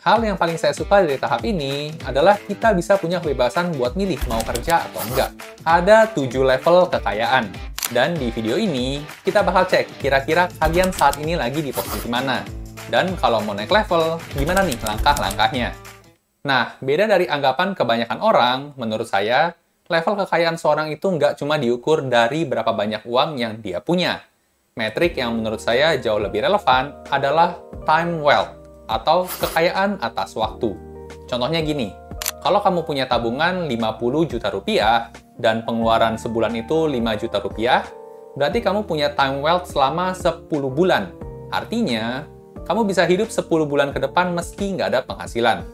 hal yang paling saya suka dari tahap ini adalah kita bisa punya kebebasan buat milih mau kerja atau enggak. Ada 7 level kekayaan. Dan di video ini, kita bakal cek kira-kira kalian saat ini lagi di posisi mana. Dan kalau mau naik level, gimana nih langkah-langkahnya? Nah, beda dari anggapan kebanyakan orang, menurut saya, level kekayaan seorang itu nggak cuma diukur dari berapa banyak uang yang dia punya. Metrik yang menurut saya jauh lebih relevan adalah time wealth, atau kekayaan atas waktu. Contohnya gini, kalau kamu punya tabungan 50 juta rupiah, dan pengeluaran sebulan itu 5 juta rupiah, berarti kamu punya time wealth selama 10 bulan. Artinya, kamu bisa hidup 10 bulan ke depan meski nggak ada penghasilan.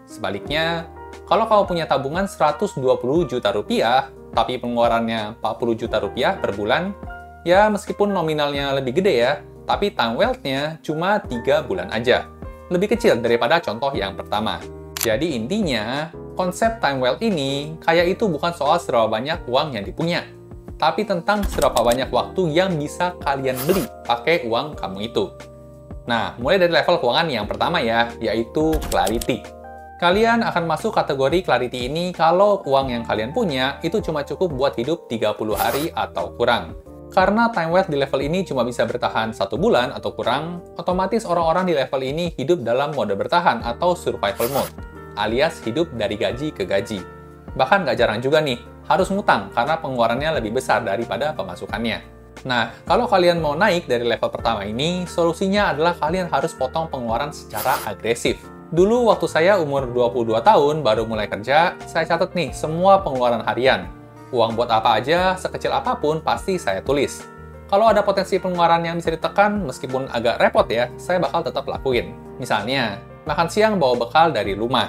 Sebaliknya, kalau kamu punya tabungan 120 juta rupiah, tapi pengeluarannya 40 juta rupiah per bulan, ya meskipun nominalnya lebih gede ya, tapi time wealth-nya cuma 3 bulan aja. Lebih kecil daripada contoh yang pertama. Jadi intinya, konsep time wealth ini kayak itu bukan soal seberapa banyak uang yang dipunya, tapi tentang seberapa banyak waktu yang bisa kalian beli pakai uang kamu itu. Nah, mulai dari level keuangan yang pertama ya, yaitu clarity. Kalian akan masuk kategori clarity ini kalau uang yang kalian punya itu cuma cukup buat hidup 30 hari atau kurang. Karena time wealth di level ini cuma bisa bertahan 1 bulan atau kurang, otomatis orang-orang di level ini hidup dalam mode bertahan atau survival mode, alias hidup dari gaji ke gaji. Bahkan nggak jarang juga nih, harus ngutang karena pengeluarannya lebih besar daripada pemasukannya. Nah, kalau kalian mau naik dari level pertama ini, solusinya adalah kalian harus potong pengeluaran secara agresif. Dulu waktu saya umur 22 tahun baru mulai kerja, saya catat nih semua pengeluaran harian. Uang buat apa aja, sekecil apapun pasti saya tulis. Kalau ada potensi pengeluaran yang bisa ditekan, meskipun agak repot ya, saya bakal tetap lakuin. Misalnya, makan siang bawa bekal dari rumah.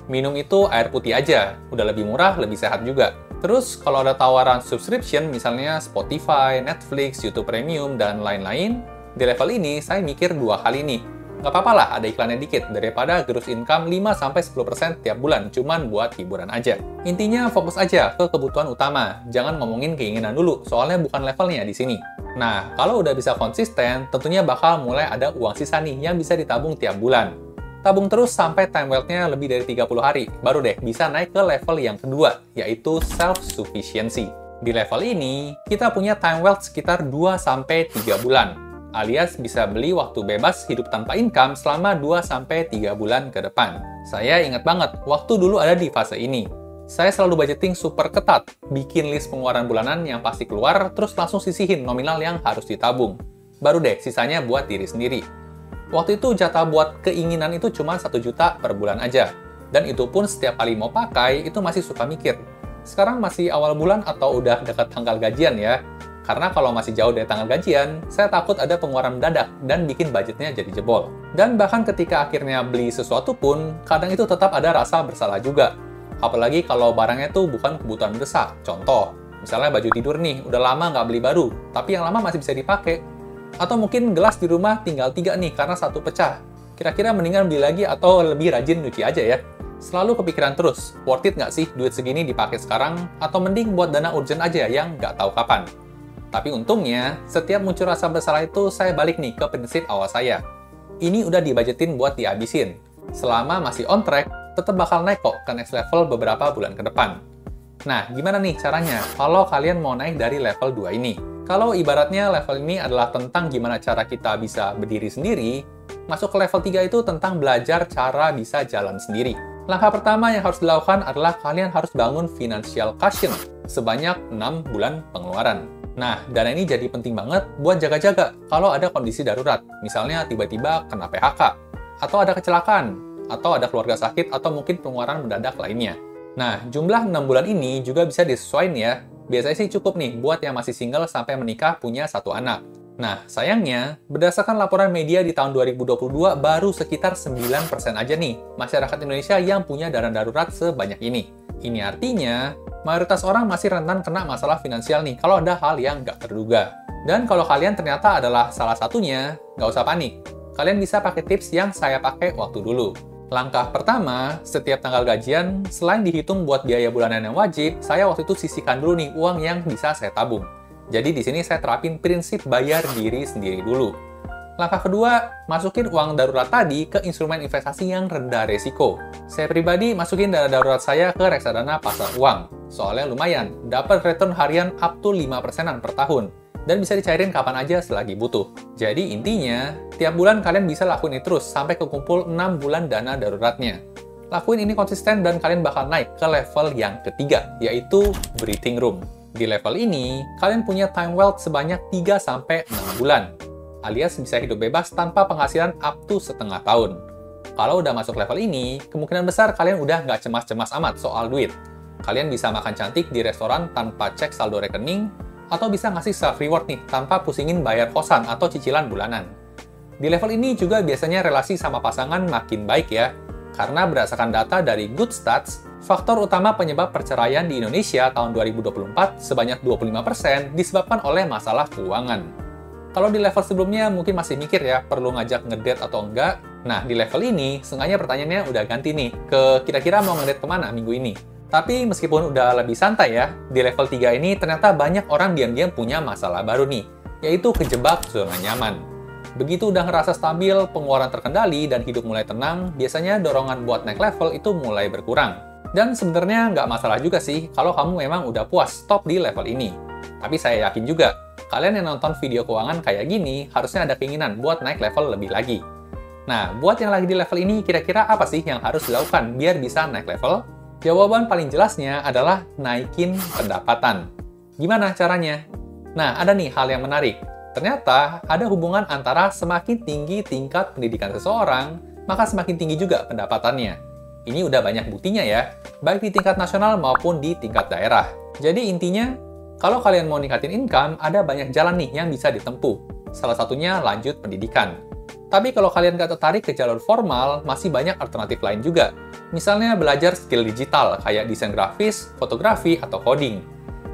Minum itu air putih aja, udah lebih murah, lebih sehat juga. Terus, kalau ada tawaran subscription, misalnya Spotify, Netflix, YouTube Premium, dan lain-lain, di level ini saya mikir 2 kali nih. Nggak apa-apa lah ada iklannya dikit, daripada gross income 5-10% tiap bulan, cuman buat hiburan aja. Intinya fokus aja ke kebutuhan utama, jangan ngomongin keinginan dulu, soalnya bukan levelnya di sini. Nah, kalau udah bisa konsisten, tentunya bakal mulai ada uang sisa nih yang bisa ditabung tiap bulan. Tabung terus sampai time wealth-nya lebih dari 30 hari, baru deh bisa naik ke level yang kedua, yaitu self-sufficiency. Di level ini, kita punya time wealth sekitar 2-3 bulan, alias bisa beli waktu bebas hidup tanpa income selama 2-3 bulan ke depan. Saya ingat banget, waktu dulu ada di fase ini. Saya selalu budgeting super ketat, bikin list pengeluaran bulanan yang pasti keluar, terus langsung sisihin nominal yang harus ditabung. Baru deh, sisanya buat diri sendiri. Waktu itu jatah buat keinginan itu cuma 1 juta per bulan aja. Dan itu pun setiap kali mau pakai, itu masih suka mikir. Sekarang masih awal bulan atau udah dekat tanggal gajian ya? Karena kalau masih jauh dari tanggal gajian, saya takut ada pengeluaran mendadak dan bikin budgetnya jadi jebol. Dan bahkan ketika akhirnya beli sesuatu pun, kadang itu tetap ada rasa bersalah juga. Apalagi kalau barangnya tuh bukan kebutuhan mendesak. Contoh, misalnya baju tidur nih, udah lama nggak beli baru, tapi yang lama masih bisa dipakai. Atau mungkin gelas di rumah tinggal 3 nih karena 1 pecah. Kira-kira mendingan beli lagi atau lebih rajin nyuci aja ya. Selalu kepikiran terus, worth it nggak sih duit segini dipakai sekarang, atau mending buat dana urgent aja yang nggak tahu kapan. Tapi untungnya, setiap muncul rasa bersalah itu saya balik nih ke prinsip awal saya. Ini udah dibajetin buat dihabisin. Selama masih on track, tetap bakal naik kok ke next level beberapa bulan ke depan. Nah, gimana nih caranya kalau kalian mau naik dari level 2 ini? Kalau ibaratnya level ini adalah tentang gimana cara kita bisa berdiri sendiri, masuk ke level 3 itu tentang belajar cara bisa jalan sendiri. Langkah pertama yang harus dilakukan adalah kalian harus bangun financial cushion sebanyak 6 bulan pengeluaran. Nah, dana ini jadi penting banget buat jaga-jaga kalau ada kondisi darurat, misalnya tiba-tiba kena PHK, atau ada kecelakaan, atau ada keluarga sakit, atau mungkin pengeluaran mendadak lainnya. Nah, jumlah 6 bulan ini juga bisa disesuaikan ya. Biasanya sih cukup nih buat yang masih single sampai menikah punya 1 anak. Nah, sayangnya, berdasarkan laporan media di tahun 2022, baru sekitar 9% aja nih masyarakat Indonesia yang punya dana darurat sebanyak ini. Ini artinya, mayoritas orang masih rentan kena masalah finansial nih kalau ada hal yang nggak terduga. Dan kalau kalian ternyata adalah salah satunya, nggak usah panik. Kalian bisa pakai tips yang saya pakai waktu dulu. Langkah pertama, setiap tanggal gajian, selain dihitung buat biaya bulanan yang wajib, saya waktu itu sisihkan dulu nih uang yang bisa saya tabung. Jadi di sini saya terapin prinsip bayar diri sendiri dulu. Langkah kedua, masukin uang darurat tadi ke instrumen investasi yang rendah resiko. Saya pribadi masukin dana darurat saya ke reksadana pasar uang. Soalnya lumayan, dapat return harian up to 5%-an per tahun. Dan bisa dicairin kapan aja selagi butuh. Jadi intinya, tiap bulan kalian bisa lakuin ini terus sampai kekumpul 6 bulan dana daruratnya. Lakuin ini konsisten dan kalian bakal naik ke level yang ketiga, yaitu breathing room. Di level ini, kalian punya time wealth sebanyak 3-6 bulan. Alias bisa hidup bebas tanpa penghasilan up to setengah tahun. Kalau udah masuk level ini, kemungkinan besar kalian udah nggak cemas-cemas amat soal duit. Kalian bisa makan cantik di restoran tanpa cek saldo rekening, atau bisa ngasih self-reward nih, tanpa pusingin bayar kosan atau cicilan bulanan. Di level ini juga biasanya relasi sama pasangan makin baik ya, karena berdasarkan data dari Good Stats, faktor utama penyebab perceraian di Indonesia tahun 2024 sebanyak 25% disebabkan oleh masalah keuangan. Kalau di level sebelumnya mungkin masih mikir ya, perlu ngajak ngedate atau enggak. Nah, di level ini, sengaja pertanyaannya udah ganti nih, ke kira-kira mau ngedate kemana minggu ini. Tapi meskipun udah lebih santai ya, di level 3 ini ternyata banyak orang diam-diam punya masalah baru nih, yaitu kejebak zona nyaman. Begitu udah ngerasa stabil, pengeluaran terkendali, dan hidup mulai tenang, biasanya dorongan buat naik level itu mulai berkurang. Dan sebenarnya nggak masalah juga sih kalau kamu memang udah puas stop di level ini. Tapi saya yakin juga, kalian yang nonton video keuangan kayak gini harusnya ada keinginan buat naik level lebih lagi. Nah, buat yang lagi di level ini, kira-kira apa sih yang harus dilakukan biar bisa naik level? Jawaban paling jelasnya adalah naikin pendapatan. Gimana caranya? Nah, ada nih hal yang menarik. Ternyata ada hubungan antara semakin tinggi tingkat pendidikan seseorang, maka semakin tinggi juga pendapatannya. Ini udah banyak buktinya ya, baik di tingkat nasional maupun di tingkat daerah. Jadi intinya, kalau kalian mau ningkatin income, ada banyak jalan nih yang bisa ditempuh. Salah satunya lanjut pendidikan. Tapi kalau kalian nggak tertarik ke jalur formal, masih banyak alternatif lain juga. Misalnya belajar skill digital, kayak desain grafis, fotografi, atau coding.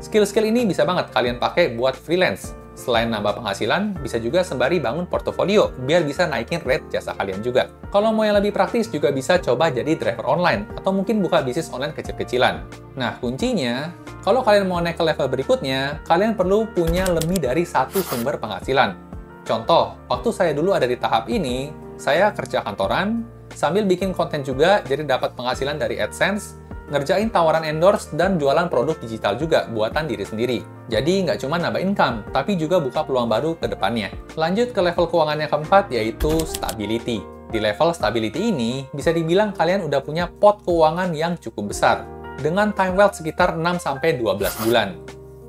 Skill-skill ini bisa banget kalian pakai buat freelance. Selain nambah penghasilan, bisa juga sembari bangun portofolio, biar bisa naikin rate jasa kalian juga. Kalau mau yang lebih praktis, juga bisa coba jadi driver online, atau mungkin buka bisnis online kecil-kecilan. Nah, kuncinya, kalau kalian mau naik ke level berikutnya, kalian perlu punya lebih dari satu sumber penghasilan. Contoh, waktu saya dulu ada di tahap ini, saya kerja kantoran, sambil bikin konten juga, jadi dapat penghasilan dari AdSense, ngerjain tawaran endorse, dan jualan produk digital juga buatan diri sendiri. Jadi nggak cuma nambah income, tapi juga buka peluang baru ke depannya. Lanjut ke level keuangan yang keempat, yaitu stability. Di level stability ini, bisa dibilang kalian udah punya pot keuangan yang cukup besar, dengan time wealth sekitar 6-12 bulan.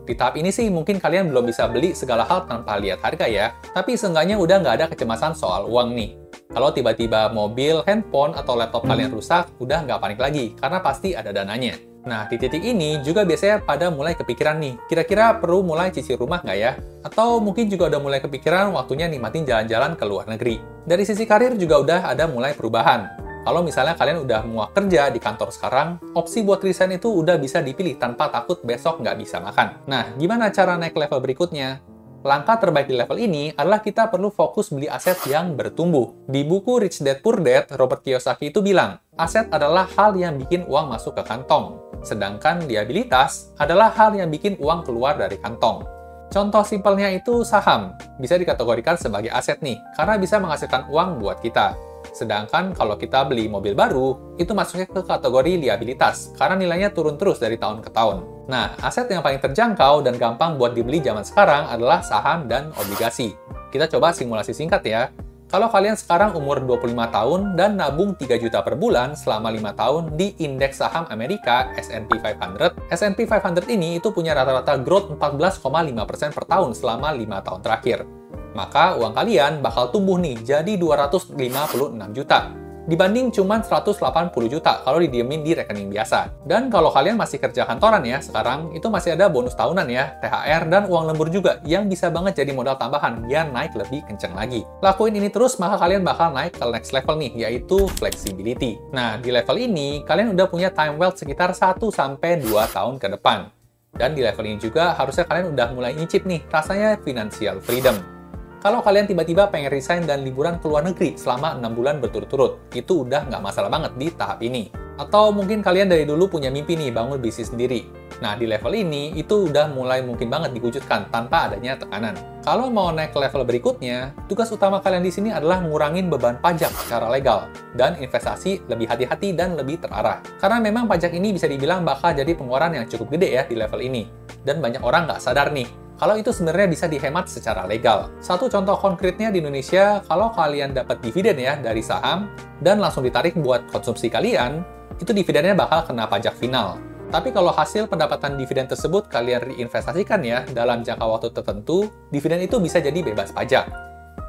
Di tahap ini sih mungkin kalian belum bisa beli segala hal tanpa lihat harga ya, tapi seenggaknya udah nggak ada kecemasan soal uang nih. Kalau tiba-tiba mobil, handphone, atau laptop kalian rusak, udah nggak panik lagi, karena pasti ada dananya. Nah, di titik ini juga biasanya pada mulai kepikiran nih, kira-kira perlu mulai cicil rumah nggak ya? Atau mungkin juga udah mulai kepikiran waktunya nikmatin jalan-jalan ke luar negeri. Dari sisi karir juga udah ada mulai perubahan. Kalau misalnya kalian udah muak kerja di kantor sekarang, opsi buat resign itu udah bisa dipilih tanpa takut besok nggak bisa makan. Nah, gimana cara naik level berikutnya? Langkah terbaik di level ini adalah kita perlu fokus beli aset yang bertumbuh. Di buku Rich Dad Poor Dad, Robert Kiyosaki itu bilang, aset adalah hal yang bikin uang masuk ke kantong. Sedangkan liabilitas adalah hal yang bikin uang keluar dari kantong. Contoh simpelnya itu saham. Bisa dikategorikan sebagai aset nih, karena bisa menghasilkan uang buat kita. Sedangkan kalau kita beli mobil baru, itu masuknya ke kategori liabilitas, karena nilainya turun terus dari tahun ke tahun. Nah, aset yang paling terjangkau dan gampang buat dibeli zaman sekarang adalah saham dan obligasi. Kita coba simulasi singkat ya. Kalau kalian sekarang umur 25 tahun dan nabung 3 juta per bulan selama 5 tahun di indeks saham Amerika S&P 500, S&P 500 ini itu punya rata-rata growth 14,5% per tahun selama 5 tahun terakhir. Maka uang kalian bakal tumbuh nih jadi 256 juta. Dibanding cuma 180 juta kalau didiemin di rekening biasa. Dan kalau kalian masih kerja kantoran ya sekarang, itu masih ada bonus tahunan ya, THR, dan uang lembur juga yang bisa banget jadi modal tambahan biar naik lebih kenceng lagi. Lakuin ini terus, maka kalian bakal naik ke next level nih, yaitu flexibility. Nah, di level ini, kalian udah punya time wealth sekitar 1-2 tahun ke depan. Dan di level ini juga, harusnya kalian udah mulai nyicip nih, rasanya financial freedom. Kalau kalian tiba-tiba pengen resign dan liburan ke luar negeri selama 6 bulan berturut-turut, itu udah nggak masalah banget di tahap ini. Atau mungkin kalian dari dulu punya mimpi nih bangun bisnis sendiri. Nah, di level ini itu udah mulai mungkin banget diwujudkan tanpa adanya tekanan. Kalau mau naik ke level berikutnya, tugas utama kalian di sini adalah ngurangin beban pajak secara legal dan investasi lebih hati-hati dan lebih terarah. Karena memang pajak ini bisa dibilang bakal jadi pengeluaran yang cukup gede ya di level ini. Dan banyak orang nggak sadar nih, kalau itu sebenarnya bisa dihemat secara legal. Satu contoh konkretnya di Indonesia, kalau kalian dapat dividen ya dari saham dan langsung ditarik buat konsumsi kalian, itu dividennya bakal kena pajak final. Tapi kalau hasil pendapatan dividen tersebut kalian reinvestasikan ya dalam jangka waktu tertentu, dividen itu bisa jadi bebas pajak.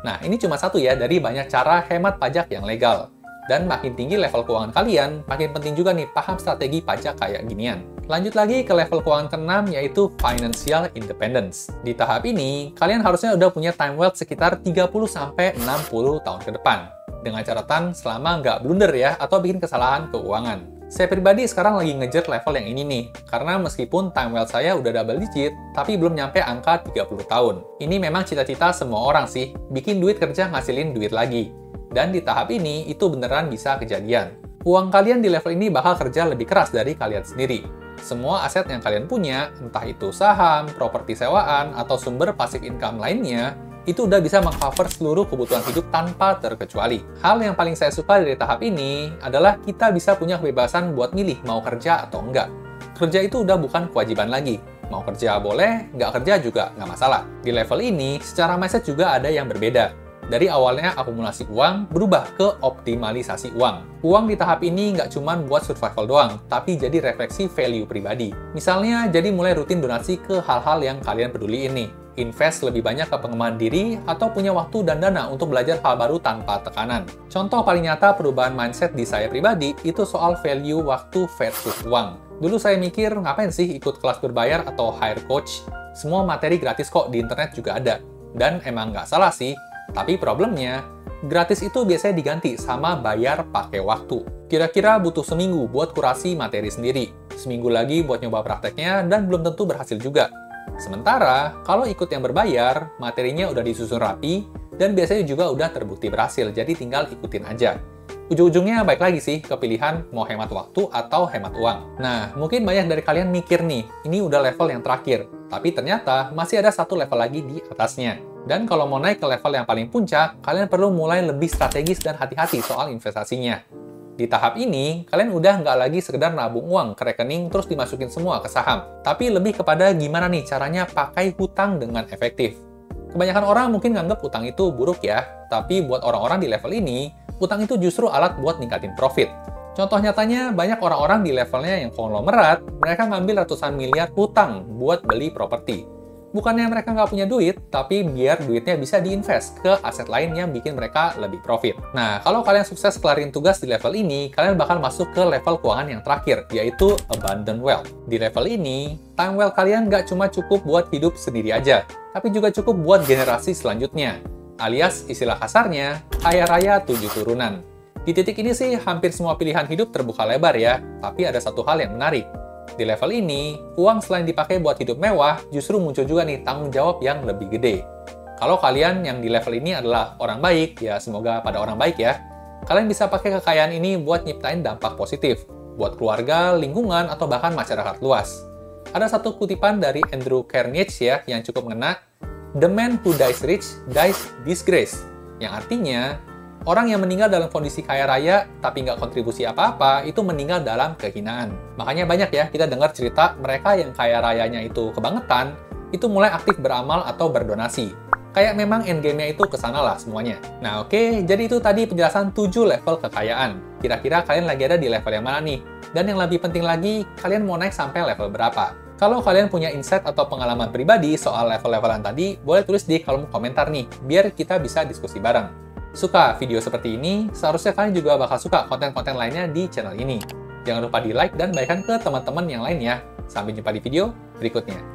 Nah, ini cuma satu ya dari banyak cara hemat pajak yang legal. Dan makin tinggi level keuangan kalian, makin penting juga nih paham strategi pajak kayak ginian. Lanjut lagi ke level keuangan ke-6 yaitu Financial Independence. Di tahap ini, kalian harusnya udah punya time wealth sekitar 30-60 tahun ke depan. Dengan catatan selama nggak blunder ya, atau bikin kesalahan keuangan. Saya pribadi sekarang lagi ngejar level yang ini nih, karena meskipun time wealth saya udah double digit, tapi belum nyampe angka 30 tahun. Ini memang cita-cita semua orang sih, bikin duit kerja ngasilin duit lagi. Dan di tahap ini, itu beneran bisa kejadian. Uang kalian di level ini bakal kerja lebih keras dari kalian sendiri. Semua aset yang kalian punya, entah itu saham, properti sewaan, atau sumber passive income lainnya, itu udah bisa mengcover seluruh kebutuhan hidup tanpa terkecuali. Hal yang paling saya suka dari tahap ini adalah kita bisa punya kebebasan buat milih mau kerja atau enggak. Kerja itu udah bukan kewajiban lagi. Mau kerja boleh, nggak kerja juga nggak masalah. Di level ini, secara mindset juga ada yang berbeda. Dari awalnya akumulasi uang berubah ke optimalisasi uang. Uang di tahap ini nggak cuma buat survival doang, tapi jadi refleksi value pribadi. Misalnya, jadi mulai rutin donasi ke hal-hal yang kalian peduli ini. Invest lebih banyak ke pengembangan diri, atau punya waktu dan dana untuk belajar hal baru tanpa tekanan. Contoh paling nyata perubahan mindset di saya pribadi itu soal value waktu versus uang. Dulu saya mikir, ngapain sih ikut kelas berbayar atau hire coach? Semua materi gratis kok di internet juga ada. Dan emang nggak salah sih, tapi problemnya, gratis itu biasanya diganti sama bayar pakai waktu. Kira-kira butuh seminggu buat kurasi materi sendiri, seminggu lagi buat nyoba prakteknya, dan belum tentu berhasil juga. Sementara, kalau ikut yang berbayar, materinya udah disusun rapi, dan biasanya juga udah terbukti berhasil, jadi tinggal ikutin aja. Ujung-ujungnya baik lagi sih ke pilihan mau hemat waktu atau hemat uang. Nah, mungkin banyak dari kalian mikir nih, ini udah level yang terakhir, tapi ternyata masih ada satu level lagi di atasnya. Dan kalau mau naik ke level yang paling puncak, kalian perlu mulai lebih strategis dan hati-hati soal investasinya. Di tahap ini, kalian udah nggak lagi sekedar nabung uang ke rekening terus dimasukin semua ke saham. Tapi lebih kepada gimana nih caranya pakai hutang dengan efektif. Kebanyakan orang mungkin nganggap hutang itu buruk ya, tapi buat orang-orang di level ini, hutang itu justru alat buat ningkatin profit. Contoh nyatanya, banyak orang-orang di levelnya yang konglomerat, mereka ngambil ratusan miliar hutang buat beli properti. Bukannya mereka nggak punya duit, tapi biar duitnya bisa diinvest ke aset lain yang bikin mereka lebih profit. Nah, kalau kalian sukses kelarin tugas di level ini, kalian bakal masuk ke level keuangan yang terakhir, yaitu abundant wealth. Di level ini, time wealth kalian nggak cuma cukup buat hidup sendiri aja, tapi juga cukup buat generasi selanjutnya. Alias, istilah kasarnya, kaya raya 7 turunan. Di titik ini sih, hampir semua pilihan hidup terbuka lebar ya, tapi ada satu hal yang menarik. Di level ini, uang selain dipakai buat hidup mewah, justru muncul juga nih tanggung jawab yang lebih gede. Kalau kalian yang di level ini adalah orang baik, ya semoga pada orang baik ya, kalian bisa pakai kekayaan ini buat nyiptain dampak positif, buat keluarga, lingkungan, atau bahkan masyarakat luas. Ada satu kutipan dari Andrew Carnegie ya, yang cukup ngena, "The man who dies rich, dies disgraced," yang artinya, orang yang meninggal dalam kondisi kaya raya tapi nggak kontribusi apa-apa, itu meninggal dalam kehinaan. Makanya banyak ya kita dengar cerita mereka yang kaya rayanya itu kebangetan, itu mulai aktif beramal atau berdonasi. Kayak memang endgame-nya itu kesana lah semuanya. Nah oke, jadi itu tadi penjelasan 7 level kekayaan. Kira-kira kalian lagi ada di level yang mana nih? Dan yang lebih penting lagi, kalian mau naik sampai level berapa? Kalau kalian punya insight atau pengalaman pribadi soal level-levelan tadi, boleh tulis di kolom komentar nih, biar kita bisa diskusi bareng. Suka video seperti ini, seharusnya kalian juga bakal suka konten-konten lainnya di channel ini. Jangan lupa di like dan bagikan ke teman-teman yang lain ya. Sampai jumpa di video berikutnya.